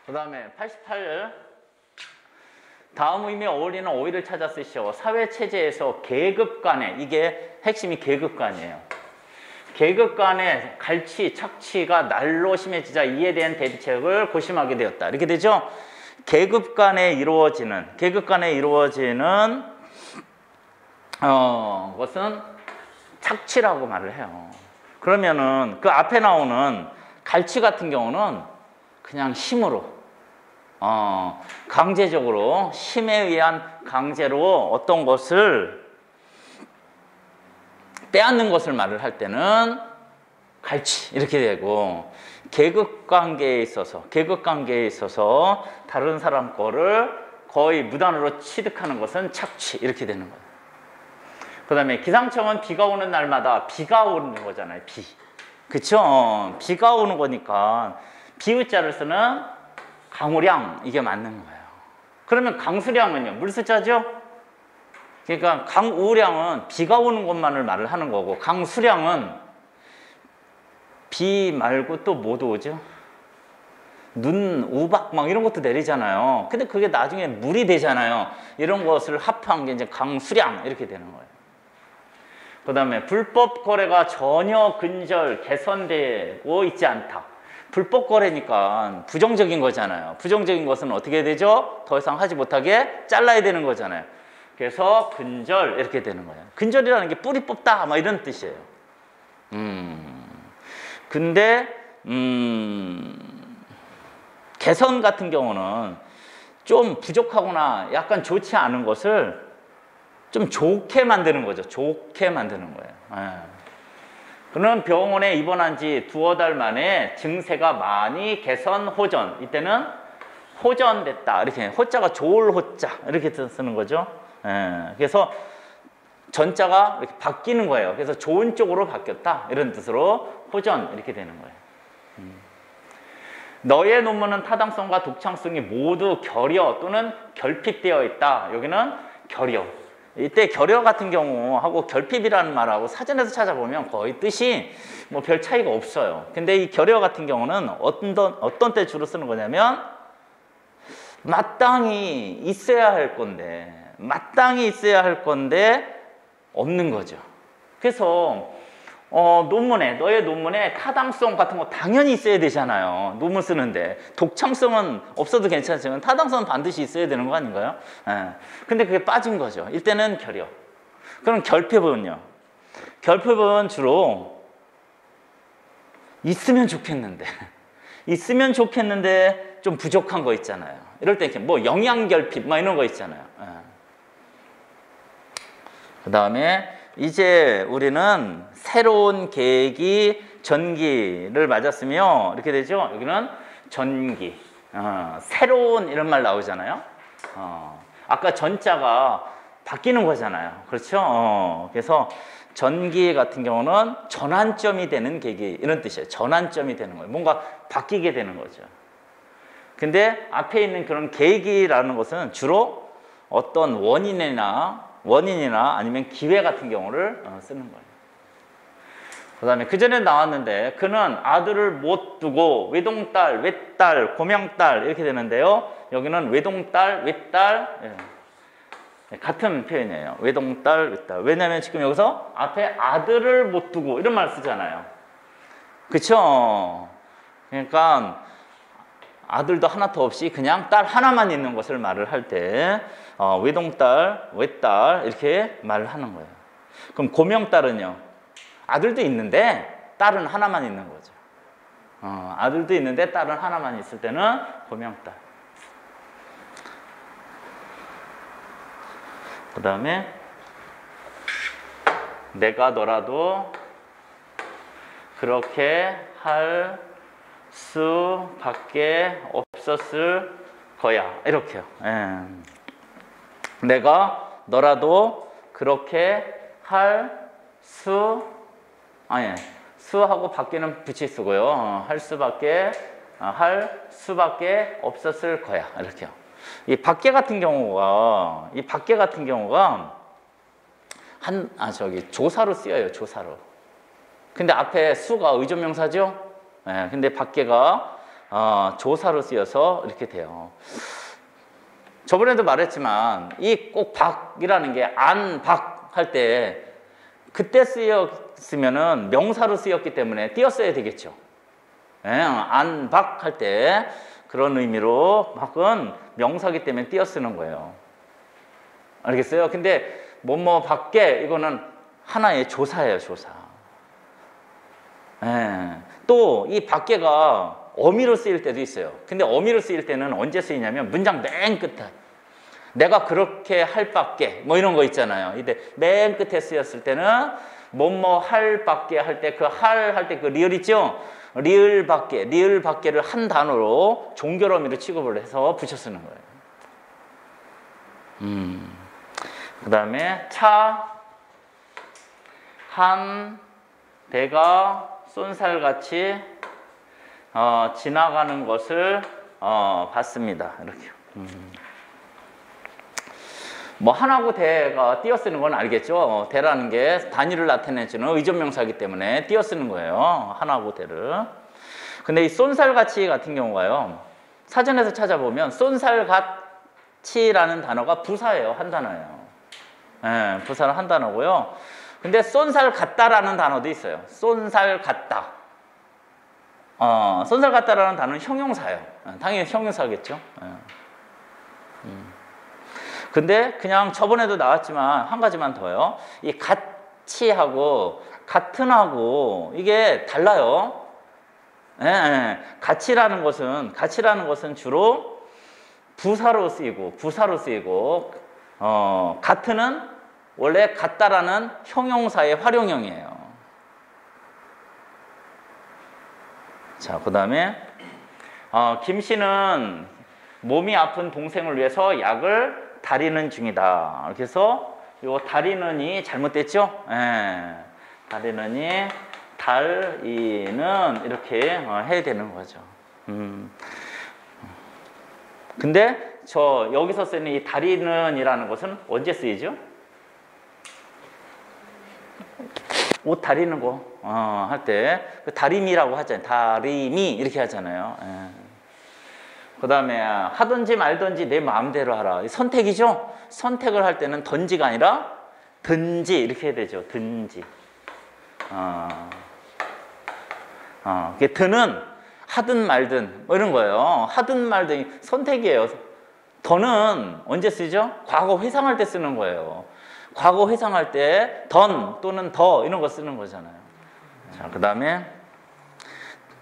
그 다음에 88. 다음 의미에 어울리는 어휘를 찾아 쓰시오. 사회체제에서 계급 간에, 이게 핵심이 계급 간이에요. 계급 간의 갈취, 착취가 날로 심해지자 이에 대한 대비책을 고심하게 되었다. 이렇게 되죠? 계급 간에 이루어지는 것은 착취라고 말을 해요. 그러면은 그 앞에 나오는 갈취 같은 경우는 그냥 힘으로, 강제적으로, 힘에 의한 강제로 어떤 것을 빼앗는 것을 말을 할 때는 갈취 이렇게 되고, 계급 관계에 있어서 다른 사람 거를 거의 무단으로 취득하는 것은 착취 이렇게 되는 거예요. 그 다음에 기상청은 비가 오는 날마다 비가 오는 거잖아요. 비. 그쵸? 비가 오는 거니까 비읍자를 쓰는 강우량, 이게 맞는 거예요. 그러면 강수량은요? 물수자죠? 그러니까 강우량은 비가 오는 것만을 말을 하는 거고, 강수량은 비 말고 또 뭐도 오죠? 눈, 우박 막 이런 것도 내리잖아요. 근데 그게 나중에 물이 되잖아요. 이런 것을 합한 게 이제 강수량 이렇게 되는 거예요. 그 다음에 불법 거래가 전혀 근절, 개선되고 있지 않다. 불법 거래니까 부정적인 거잖아요. 부정적인 것은 어떻게 되죠? 더 이상 하지 못하게 잘라야 되는 거잖아요. 그래서 근절 이렇게 되는 거예요. 근절이라는 게 뿌리 뽑다 막 이런 뜻이에요. 근데 개선 같은 경우는 좀 부족하거나 약간 좋지 않은 것을 좀 좋게 만드는 거죠. 좋게 만드는 거예요. 그는 병원에 입원한 지 2~5달 만에 증세가 많이 개선 호전. 이때는 호전됐다. 이렇게 호자가 좋을 호자 이렇게 쓰는 거죠. 그래서 전자가 이렇게 바뀌는 거예요. 그래서 좋은 쪽으로 바뀌었다. 이런 뜻으로 호전 이렇게 되는 거예요. 너의 논문은 타당성과 독창성이 모두 결여 또는 결핍되어 있다. 여기는 결여. 이때 결여 같은 경우하고 결핍이라는 말하고 사전에서 찾아보면 거의 뜻이 뭐 별 차이가 없어요. 근데 이 결여 같은 경우는 어떤 때 주로 쓰는 거냐면 마땅히 있어야 할 건데 없는 거죠. 그래서 너의 논문에 타당성 같은 거 당연히 있어야 되잖아요. 논문 쓰는데 독창성은 없어도 괜찮지만 타당성은 반드시 있어야 되는 거 아닌가요? 근데 그게 빠진 거죠. 이때는 결여. 그럼 결핍은요? 결핍은 주로 있으면 좋겠는데 좀 부족한 거 있잖아요. 이럴 때 이렇게 뭐 영양결핍 막 이런 거 있잖아요. 그 다음에 이제 우리는 새로운 계기, 전기를 맞았으며 이렇게 되죠. 여기는 전기, 새로운 이런 말 나오잖아요. 아까 전자가 바뀌는 거잖아요. 그렇죠? 그래서 전기 같은 경우는 전환점이 되는 계기 이런 뜻이에요. 전환점이 되는 거예요. 뭔가 바뀌게 되는 거죠. 근데 앞에 있는 그런 계기라는 것은 주로 어떤 원인이나 아니면 기회 같은 경우를 쓰는 거예요. 그 다음에 그 전에 나왔는데 그는 아들을 못 두고 외동딸, 외딸, 고명딸 이렇게 되는데요. 여기는 외동딸, 외딸 같은 표현이에요. 외동딸, 외딸. 왜냐하면 지금 여기서 앞에 아들을 못 두고 이런 말 쓰잖아요. 그쵸? 그러니까 아들도 하나도 없이 그냥 딸 하나만 있는 것을 말을 할 때 외동딸, 외딸 이렇게 말을 하는 거예요. 그럼 고명딸은요? 아들도 있는데 딸은 하나만 있는 거죠. 아들도 있는데 딸은 하나만 있을 때는 고명딸. 그 다음에 내가 너라도 그렇게 할 수밖에 없었을 거야. 이렇게요. 내가 너라도 그렇게 할 수하고 밖에는 붙일 쓰고요. 할 수밖에 없었을 거야. 이렇게요. 이 밖에 같은 경우가 조사로 쓰여요. 조사로. 근데 앞에 수가 의존명사죠. 근데 밖에가 조사로 쓰여서 이렇게 돼요. 저번에도 말했지만 이 꼭 박이라는 게 안, 박 할 때 그때 쓰였으면은 명사로 쓰였기 때문에 띄었어야 되겠죠. 예, 안, 박 할 때 그런 의미로 박은 명사기 때문에 띄어 쓰는 거예요. 알겠어요? 근데 뭐뭐 밖에 이거는 하나의 조사예요, 조사. 예. 또 이 밖에가 어미로 쓰일 때도 있어요. 근데 어미로 쓰일 때는 언제 쓰이냐면 문장 맨 끝에 내가 그렇게 할 밖에 뭐 이런 거 있잖아요. 이때 맨 끝에 쓰였을 때는 뭐뭐 할 밖에 할 때 그 할 때 그 리을 있죠? 리을 밖에를 한 단어로 종결 어미로 취급을 해서 붙여 쓰는 거예요. 그 다음에 차, 한, 대가 쏜살같이 지나가는 것을 봤습니다. 이렇게. 뭐 한하고 대가 띄어쓰는 건 알겠죠? 대라는 게 단위를 나타내주는 의존명사이기 때문에 띄어쓰는 거예요. 한하고 대를. 근데 이 쏜살같이 같은 경우가요. 사전에서 찾아보면 쏜살같이라는 단어가 부사예요. 한 단어예요. 예, 부사는 한 단어고요. 근데 쏜살 같다라는 단어도 있어요. 쏜살 같다. 쏜살 같다라는 단어는 형용사예요. 당연히 형용사겠죠. 예. 근데 그냥 저번에도 나왔지만 한 가지만 더요. 이 같이하고 같은하고 이게 달라요. 예, 예. 같이라는 것은 주로 부사로 쓰이고 같은은 원래 같다라는 형용사의 활용형이에요. 자, 그 다음에 김 씨는 몸이 아픈 동생을 위해서 약을 다리는 중이다. 이렇게 해서 요 다리는이 잘못됐죠? 예. 다리는이 달이는 이렇게 해야 되는 거죠. 근데 저 여기서 쓰는 이 다리는이라는 것은 언제 쓰이죠? 옷 다리는 거 할 때 그 다리미라고 하잖아요. 다리미 이렇게 하잖아요. 예. 그 다음에 하든지 말든지 내 마음대로 하라. 선택이죠? 선택을 할 때는 던지가 아니라 든지 이렇게 해야 되죠. 든지. 드는 하든 말든 뭐 이런 거예요. 하든 말든 선택이에요. 더는 언제 쓰죠? 과거 회상할 때 쓰는 거예요. 과거 회상할 때 던 또는 더 이런 거 쓰는 거잖아요. 자, 그 다음에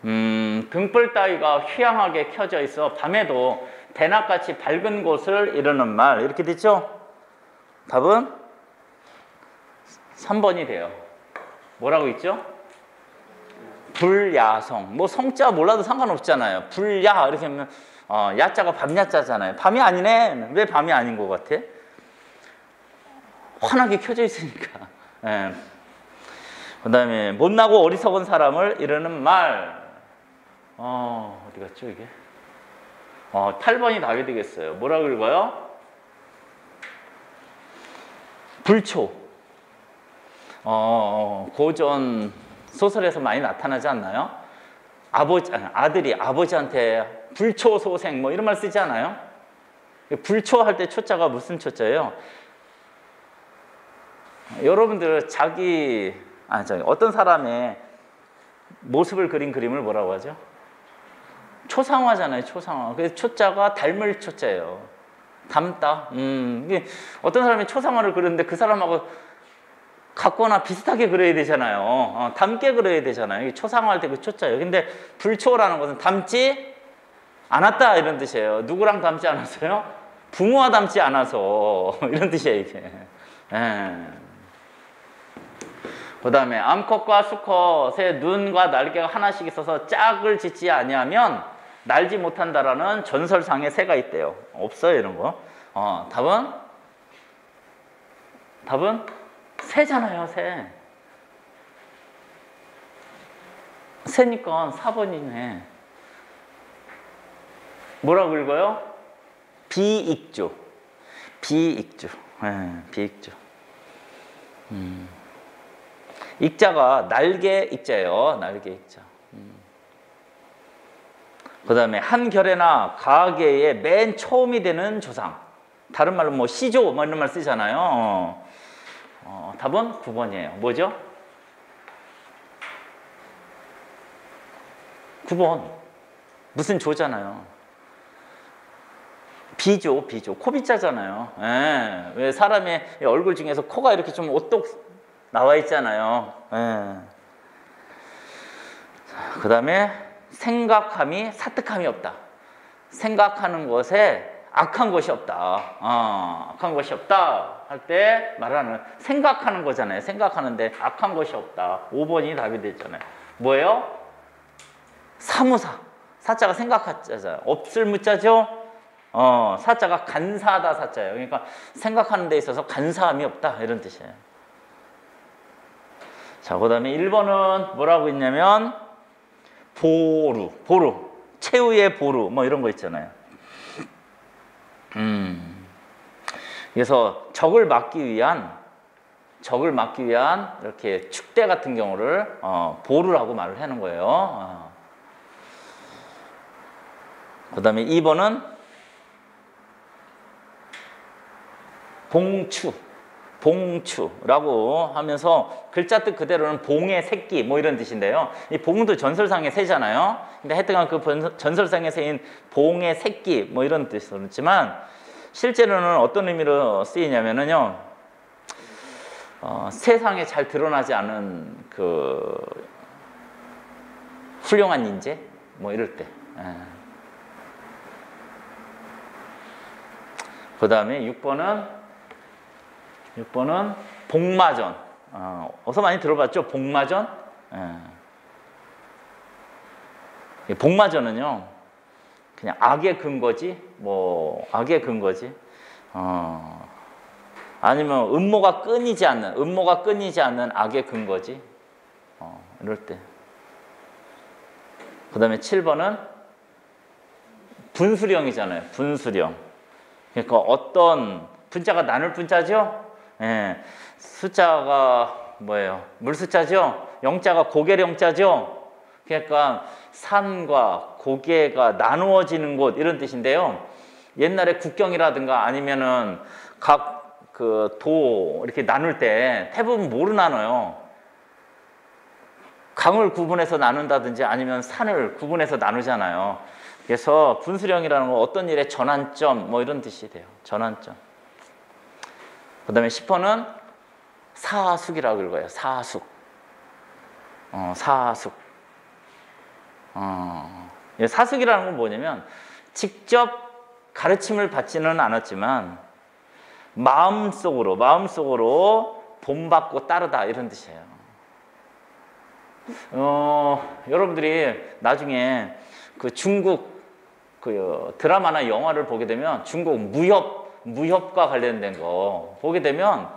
등불 따위가 휘황하게 켜져 있어 밤에도 대낮같이 밝은 곳을 이루는 말 이렇게 됐죠? 답은 3번이 돼요. 뭐라고 있죠? 불야성. 뭐 성자 몰라도 상관없잖아요. 불야 이렇게 하면 야자가 밤야자잖아요. 밤이 아니네. 왜 밤이 아닌 것 같아? 환하게 켜져 있으니까. 예. 그 다음에 못나고 어리석은 사람을 이르는 말. 어디 갔죠 이게? 8번이 답이 되겠어요. 뭐라고 읽어요? 불초. 고전 소설에서 많이 나타나지 않나요? 아들이 아버지한테 불초소생 뭐 이런 말 쓰지 않아요? 불초할 때 초자가 무슨 초자예요? 여러분들 어떤 사람의 모습을 그린 그림을 뭐라고 하죠? 초상화잖아요, 초상화. 그래서 초자가 닮을 초자예요. 닮다. 이게 어떤 사람이 초상화를 그리는데 그 사람하고 같거나 비슷하게 그려야 되잖아요. 닮게 그려야 되잖아요. 초상화할 때 그 초자예요. 근데 불초라는 것은 닮지 않았다 이런 뜻이에요. 누구랑 닮지 않았어요? 부모와 닮지 않아서 이런 뜻이에요, 이게. 예. 그 다음에 암컷과 수컷의 눈과 날개가 하나씩 있어서 짝을 짓지 아니하면 날지 못한다라는 전설상의 새가 있대요. 없어요, 이런 거. 답은 새잖아요, 새. 새니까 4번이네. 뭐라고 읽어요? 비익조. 비익조. 비익조. 익자가 날개 익자예요. 날개 익자. 그 다음에 한결에나 가계의 맨 처음이 되는 조상. 다른 말로 뭐 시조 뭐 이런 말 쓰잖아요. 답은 9번이에요. 뭐죠? 9번. 무슨 조잖아요. 비조, 비조. 코비자잖아요. 예. 왜 사람의 얼굴 중에서 코가 이렇게 좀 오똑 나와 있잖아요. 예. 그 다음에 생각함이 사특함이 없다. 생각하는 것에 악한 것이 없다. 악한 것이 없다 할 때 말하는 생각하는 거잖아요. 생각하는데 악한 것이 없다. 5번이 답이 되잖아요. 뭐예요? 사무사. 사자가 생각하자잖아요. 없을 무자죠. 사자가 간사하다 사자예요. 그러니까 생각하는 데 있어서 간사함이 없다 이런 뜻이에요. 자, 그 다음에 1번은 뭐라고 있냐면 보루, 보루, 최후의 보루 뭐 이런 거 있잖아요. 그래서 적을 막기 위한 이렇게 축대 같은 경우를 보루라고 말을 하는 거예요. 그 다음에 2번은 봉추라고 하면서 글자 뜻 그대로는 봉의 새끼 뭐 이런 뜻인데요. 이 봉도 전설상의 새잖아요. 근데 하여튼간 그 전설상의 새인 봉의 새끼 뭐 이런 뜻으로 있지만 실제로는 어떤 의미로 쓰이냐면은요. 세상에 잘 드러나지 않은 그 훌륭한 인재 뭐 이럴 때. 그 다음에 6번은 복마전. 어서 많이 들어봤죠? 복마전? 복마전은요, 그냥 악의 근거지, 뭐, 악의 근거지. 아니면 음모가 끊이지 않는 악의 근거지. 이럴 때. 그 다음에 7번은 분수령이잖아요. 분수령. 그러니까 어떤 분자가 나눌 분자죠? 예, 숫자가 뭐예요? 물숫자죠? 영자가 고개령자죠? 그러니까 산과 고개가 나누어지는 곳 이런 뜻인데요. 옛날에 국경이라든가 아니면은 각 그 도 이렇게 나눌 때 대부분 뭐로 나눠요? 강을 구분해서 나눈다든지 아니면 산을 구분해서 나누잖아요. 그래서 분수령이라는 건 어떤 일의 전환점 뭐 이런 뜻이 돼요. 전환점. 그 다음에 10번은 사숙이라고 읽어요. 사숙. 사숙. 사숙이라는 건 뭐냐면 직접 가르침을 받지는 않았지만 마음속으로 본받고 따르다 이런 뜻이에요. 여러분들이 나중에 그 중국 그 드라마나 영화를 보게 되면 중국 무협과 관련된 거 보게 되면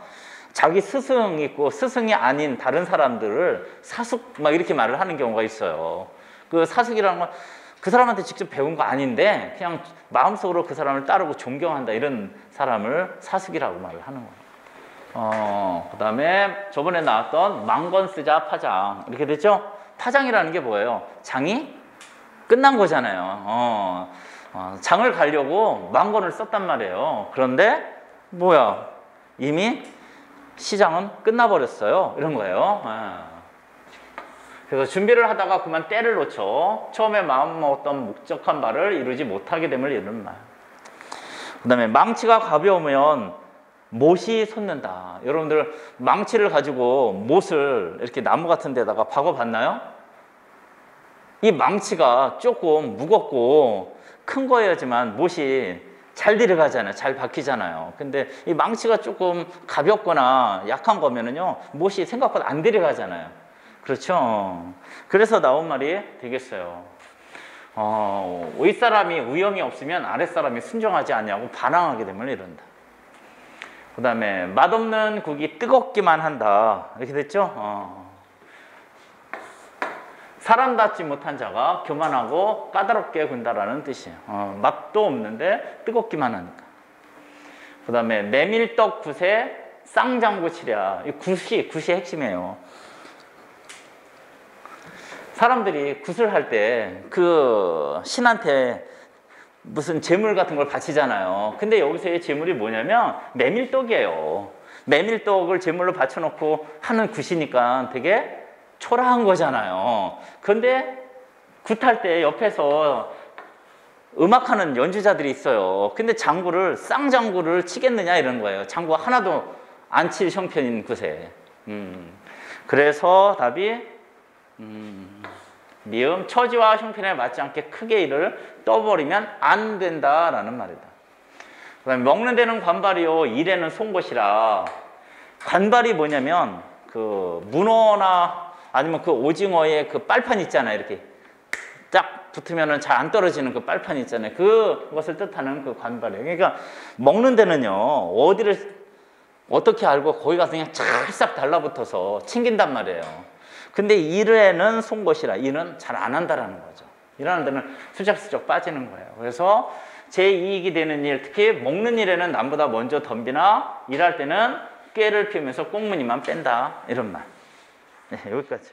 자기 스승이 있고 스승이 아닌 다른 사람들을 사숙 막 이렇게 말을 하는 경우가 있어요. 그 사숙이라는 건 그 사람한테 직접 배운 거 아닌데 그냥 마음속으로 그 사람을 따르고 존경한다 이런 사람을 사숙이라고 말을 하는 거예요. 그 다음에 저번에 나왔던 망건쓰자 파장 이렇게 됐죠? 파장이라는 게 뭐예요? 장이 끝난 거잖아요. 장을 가려고 망건을 썼단 말이에요. 그런데 뭐야? 이미 시장은 끝나버렸어요. 이런 거예요. 그래서 준비를 하다가 그만 때를 놓쳐 처음에 마음 먹었던 목적한 바를 이루지 못하게 됨을 이루는 말. 그 다음에 망치가 가벼우면 못이 솟는다. 여러분들 망치를 가지고 못을 이렇게 나무 같은 데다가 박아봤나요? 이 망치가 조금 무겁고 큰 거여야지만 못이 잘 들어가잖아요. 잘 박히잖아요. 근데 이 망치가 조금 가볍거나 약한 거면은요, 못이 생각보다 안 들어가잖아요. 그렇죠? 그래서 나온 말이 되겠어요. 윗사람이 위엄이 없으면 아랫사람이 순종하지 않냐고 반항하게 되면 이런다. 그 다음에 맛없는 국이 뜨겁기만 한다. 이렇게 됐죠? 사람답지 못한 자가 교만하고 까다롭게 군다라는 뜻이에요. 맛도 없는데 뜨겁기만 하니까. 그 다음에 메밀떡 굿에 쌍장구 치랴. 이 굿이 핵심이에요. 사람들이 구슬할 때 그 신한테 무슨 재물 같은 걸 바치잖아요. 근데 여기서의 재물이 뭐냐면 메밀떡이에요. 메밀떡을 제물로 바쳐놓고 하는 굿이니까 되게 초라한 거잖아요. 그런데 굿할 때 옆에서 음악하는 연주자들이 있어요. 근데 장구를 쌍장구를 치겠느냐 이런 거예요. 장구 하나도 안 칠 형편인 굿에. 그래서 답이 미음 처지와 형편에 맞지 않게 크게 이를 떠버리면 안 된다라는 말이다. 그다음에 먹는 데는 관발이요 일에는 송곳이라. 관발이 뭐냐면 그 문어나 아니면 그 오징어의 그 빨판 있잖아요. 이렇게 딱 붙으면은 잘 안 떨어지는 그 빨판 있잖아요. 그것을 뜻하는 그 관발이에요. 그러니까 먹는 데는요 어디를 어떻게 알고 거기 가서 그냥 찰싹 달라붙어서 챙긴단 말이에요. 근데 일에는 송곳이라. 일은 잘 안 한다라는 거죠. 일하는 데는 수작수작 빠지는 거예요. 그래서 제 이익이 되는 일, 특히 먹는 일에는 남보다 먼저 덤비나 일할 때는 꾀를 피우면서 꽁무니만 뺀다. 이런 말. 네, 여기까지.